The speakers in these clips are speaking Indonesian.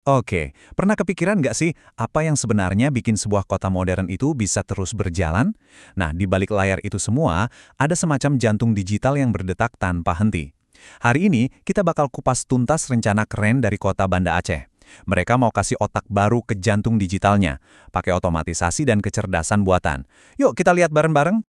Oke, pernah kepikiran nggak sih apa yang sebenarnya bikin sebuah kota modern itu bisa terus berjalan? Nah, di balik layar itu semua, ada semacam jantung digital yang berdetak tanpa henti. Hari ini, kita bakal kupas tuntas rencana keren dari kota Banda Aceh. Mereka mau kasih otak baru ke jantung digitalnya, pakai otomatisasi dan kecerdasan buatan. Yuk kita lihat bareng-bareng.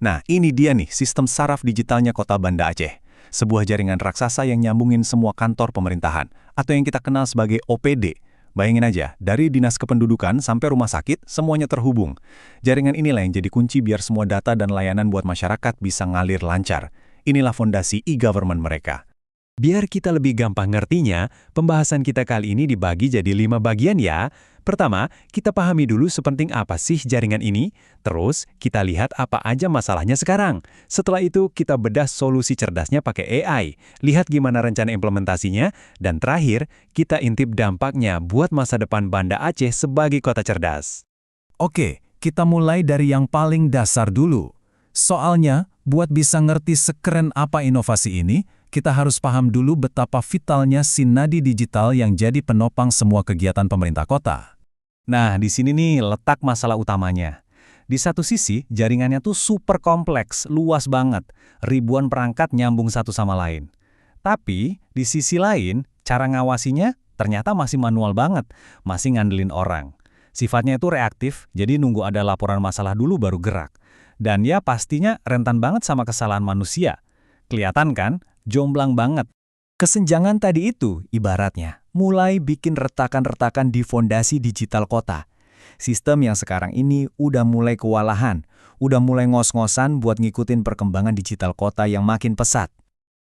Nah, ini dia nih sistem saraf digitalnya kota Banda Aceh. Sebuah jaringan raksasa yang nyambungin semua kantor pemerintahan, atau yang kita kenal sebagai OPD. Bayangin aja, dari dinas kependudukan sampai rumah sakit, semuanya terhubung. Jaringan inilah yang jadi kunci biar semua data dan layanan buat masyarakat bisa ngalir lancar. Inilah fondasi e-government mereka. Biar kita lebih gampang ngertinya, pembahasan kita kali ini dibagi jadi 5 bagian ya. Pertama, kita pahami dulu sepenting apa sih jaringan ini. Terus, kita lihat apa aja masalahnya sekarang. Setelah itu, kita bedah solusi cerdasnya pakai AI. Lihat gimana rencana implementasinya. Dan terakhir, kita intip dampaknya buat masa depan Banda Aceh sebagai kota cerdas. Oke, kita mulai dari yang paling dasar dulu. Soalnya, buat bisa ngerti sekeren apa inovasi ini, kita harus paham dulu betapa vitalnya si nadi digital yang jadi penopang semua kegiatan pemerintah kota. Nah, di sini nih letak masalah utamanya. Di satu sisi, jaringannya tuh super kompleks, luas banget. Ribuan perangkat nyambung satu sama lain. Tapi, di sisi lain, cara ngawasinya ternyata masih manual banget, masih ngandelin orang. Sifatnya itu reaktif, jadi nunggu ada laporan masalah dulu baru gerak. Dan ya pastinya rentan banget sama kesalahan manusia. Kelihatan kan? Jomplang banget. Kesenjangan tadi itu, ibaratnya, mulai bikin retakan-retakan di fondasi digital kota. Sistem yang sekarang ini udah mulai kewalahan, udah mulai ngos-ngosan buat ngikutin perkembangan digital kota yang makin pesat.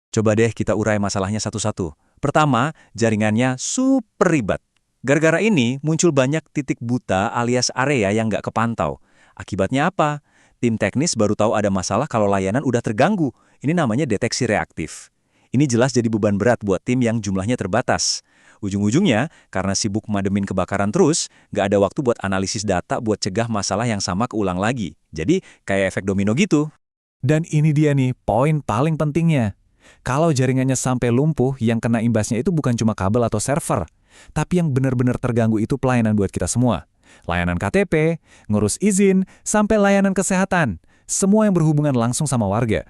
Coba deh kita urai masalahnya satu-satu. Pertama, jaringannya super ribet. Gara-gara ini muncul banyak titik buta alias area yang nggak kepantau. Akibatnya apa? Tim teknis baru tahu ada masalah kalau layanan udah terganggu. Ini namanya deteksi reaktif. Ini jelas jadi beban berat buat tim yang jumlahnya terbatas. Ujung-ujungnya, karena sibuk mademin kebakaran terus, nggak ada waktu buat analisis data buat cegah masalah yang sama keulang lagi. Jadi, kayak efek domino gitu. Dan ini dia nih, poin paling pentingnya. Kalau jaringannya sampai lumpuh, yang kena imbasnya itu bukan cuma kabel atau server, tapi yang benar-benar terganggu itu pelayanan buat kita semua. Layanan KTP, ngurus izin, sampai layanan kesehatan. Semua yang berhubungan langsung sama warga.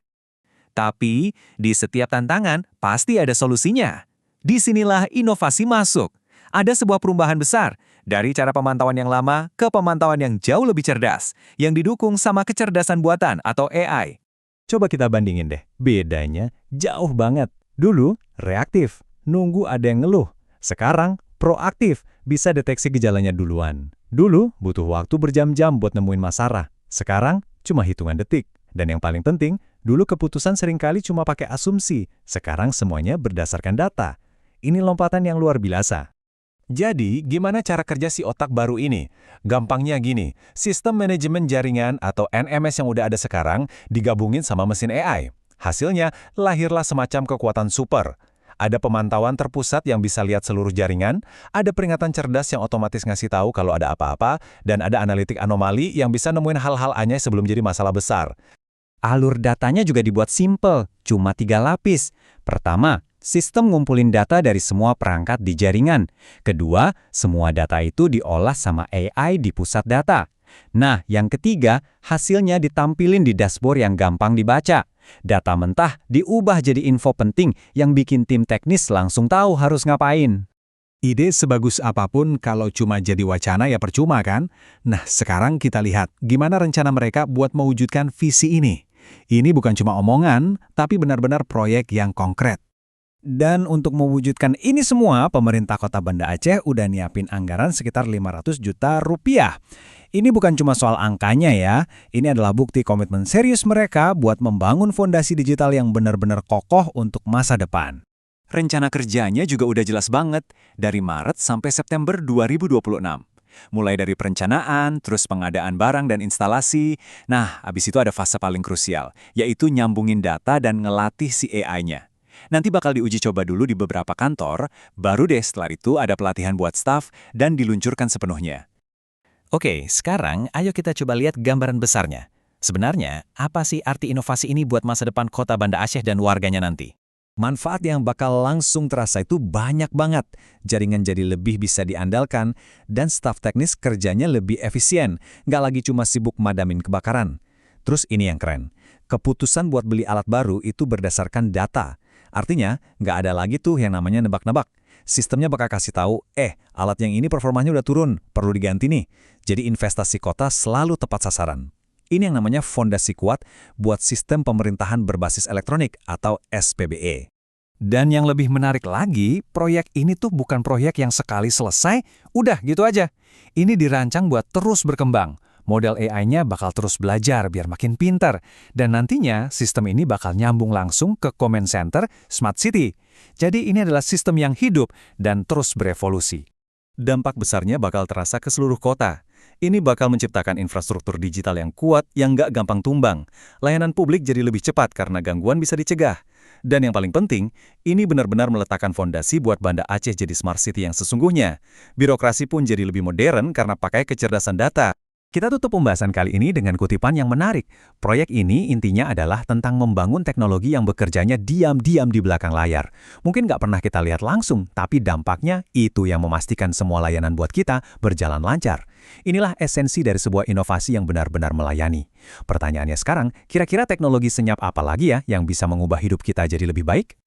Tapi, di setiap tantangan pasti ada solusinya. Disinilah inovasi masuk. Ada sebuah perubahan besar, dari cara pemantauan yang lama ke pemantauan yang jauh lebih cerdas, yang didukung sama kecerdasan buatan atau AI. Coba kita bandingin deh, bedanya jauh banget. Dulu, reaktif, nunggu ada yang ngeluh. Sekarang, proaktif, bisa deteksi gejalanya duluan. Dulu, butuh waktu berjam-jam buat nemuin masalah. Sekarang, cuma hitungan detik. Dan yang paling penting, dulu keputusan seringkali cuma pakai asumsi. Sekarang semuanya berdasarkan data. Ini lompatan yang luar biasa. Jadi, gimana cara kerja si otak baru ini? Gampangnya gini, sistem manajemen jaringan atau NMS yang udah ada sekarang digabungin sama mesin AI. Hasilnya, lahirlah semacam kekuatan super. Ada pemantauan terpusat yang bisa lihat seluruh jaringan, ada peringatan cerdas yang otomatis ngasih tahu kalau ada apa-apa, dan ada analitik anomali yang bisa nemuin hal-hal aneh sebelum jadi masalah besar. Alur datanya juga dibuat simple, cuma 3 lapis. Pertama, sistem ngumpulin data dari semua perangkat di jaringan. Kedua, semua data itu diolah sama AI di pusat data. Nah, yang ketiga, hasilnya ditampilin di dashboard yang gampang dibaca. Data mentah diubah jadi info penting yang bikin tim teknis langsung tahu harus ngapain. Ide sebagus apapun kalau cuma jadi wacana ya percuma kan? Nah, sekarang kita lihat gimana rencana mereka buat mewujudkan visi ini. Ini bukan cuma omongan, tapi benar-benar proyek yang konkret. Dan untuk mewujudkan ini semua, pemerintah Kota Banda Aceh udah nyiapin anggaran sekitar 500 juta rupiah. Ini bukan cuma soal angkanya ya, ini adalah bukti komitmen serius mereka buat membangun fondasi digital yang benar-benar kokoh untuk masa depan. Rencana kerjanya juga udah jelas banget, dari Maret sampai September 2026. Mulai dari perencanaan, terus pengadaan barang dan instalasi. Nah, abis itu ada fase paling krusial, yaitu nyambungin data dan ngelatih si AI-nya. Nanti bakal diuji coba dulu di beberapa kantor, baru deh setelah itu ada pelatihan buat staf dan diluncurkan sepenuhnya. Oke, sekarang ayo kita coba lihat gambaran besarnya. Sebenarnya, apa sih arti inovasi ini buat masa depan kota Banda Aceh dan warganya nanti? Manfaat yang bakal langsung terasa itu banyak banget. Jaringan jadi lebih bisa diandalkan, dan staf teknis kerjanya lebih efisien, nggak lagi cuma sibuk madamin kebakaran. Terus ini yang keren. Keputusan buat beli alat baru itu berdasarkan data. Artinya, nggak ada lagi tuh yang namanya nebak-nebak. Sistemnya bakal kasih tahu, alat yang ini performanya udah turun, perlu diganti nih. Jadi investasi kota selalu tepat sasaran. Ini yang namanya fondasi kuat buat sistem pemerintahan berbasis elektronik atau SPBE. Dan yang lebih menarik lagi, proyek ini tuh bukan proyek yang sekali selesai, udah gitu aja. Ini dirancang buat terus berkembang. Model AI-nya bakal terus belajar biar makin pintar. Dan nantinya sistem ini bakal nyambung langsung ke command center Smart City. Jadi ini adalah sistem yang hidup dan terus berevolusi. Dampak besarnya bakal terasa ke seluruh kota. Ini bakal menciptakan infrastruktur digital yang kuat yang nggak gampang tumbang. Layanan publik jadi lebih cepat karena gangguan bisa dicegah. Dan yang paling penting, ini benar-benar meletakkan fondasi buat Banda Aceh jadi smart city yang sesungguhnya. Birokrasi pun jadi lebih modern karena pakai kecerdasan data. Kita tutup pembahasan kali ini dengan kutipan yang menarik. Proyek ini intinya adalah tentang membangun teknologi yang bekerjanya diam-diam di belakang layar. Mungkin nggak pernah kita lihat langsung, tapi dampaknya itu yang memastikan semua layanan buat kita berjalan lancar. Inilah esensi dari sebuah inovasi yang benar-benar melayani. Pertanyaannya sekarang, kira-kira teknologi senyap apa lagi ya yang bisa mengubah hidup kita jadi lebih baik?